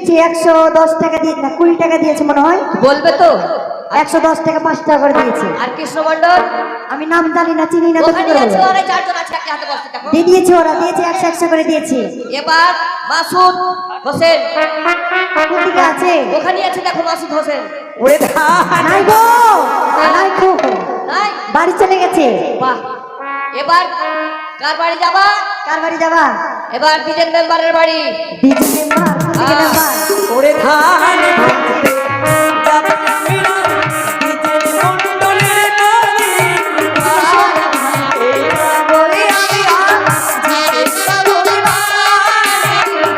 দিয়েছে 110 টাকা দিয়ে না 20 টাকা দিয়েছে মনে হয়। বলবে তো 110 টাকা 5 টাকা করে দিয়েছে। আর কৃষ্ণ মন্ডল আমি নাম জানি না, চিনি না তো কি ওখানে করব। আছে ওরা চারজন আছে একটা হাতে বসতে দেখো। দিয়ে দিয়েছে, ওরা দিয়েছে 100 করে দিয়েছে। এবার মাসুদ হোসেন কোথেকে আছে? ওখানে আছে দেখো মাসুদ হোসেন। ওরে ধান নাই গো, নাই গো, নাই বাড়ি চলে গেছে। বাহ এবার কার বাড়ি যাবা? কার বাড়ি যাবা? এবার বিজেন মেম্বারের বাড়ি। ডিজি মেম্বার, কোথেকে মেম্বার? ওরে ধান ভাঙতে যাবে আমি না, নিজের মণ্ডলের নারী। ধান ভাঙতে যাবো রে আমি আর, নিজের মণ্ডলের নারী।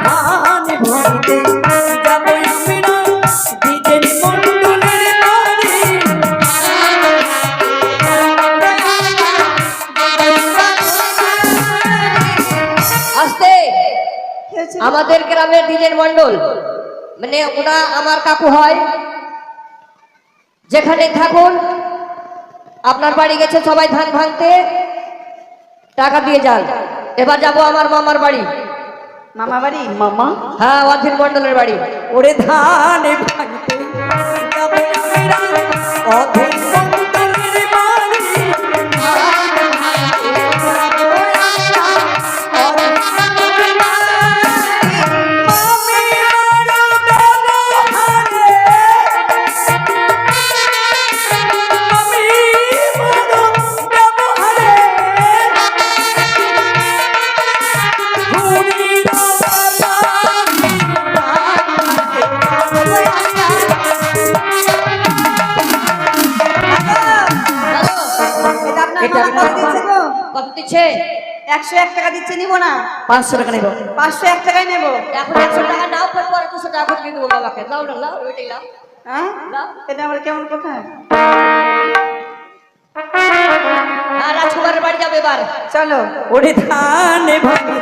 ধান ভাঙতে যাবো আমি না, নিজের মণ্ডলের নারী। আসতে আমাদের গ্রামের বিজেন মন্ডল মানে ওরা আমার কাকু হয়। যেখানে থাকুন আপনার বাড়ি গেছে সবাই ধান ভাঙতে, টাকা দিয়ে যান। এবার যাব আমার মামার বাড়ি। মামা বাড়ি? মামা হ্যাঁ অধীর মন্ডলের বাড়ি। ওরে ধান ভাঙতে যাবো আমি না, অধীর মণ্ডলের বাড়ি। ধান ভাঙতে যাবো আমি না, অধীর মণ্ডলের বাড়ি। মামি আর ব্যবহারে, মামি বড় ব্যবহারে, ঘুরির এটা কত দিচ্ছে? 101 টাকা দিচ্ছে, নিব না। 500 টাকা নেব। 501 টাকায় নেব। এখন 100 টাকা নাও, পরে 200 টাকা করে দিয়ে দেবো বাবাকে। লাও না লাও, ওইটাই লাও হ্যাঁ, লাও। এটা আমার কেমন কথা? আর রাজকুমারের বাড়ি যাবে এবার। চলো। ওরে ধান ভাঙতে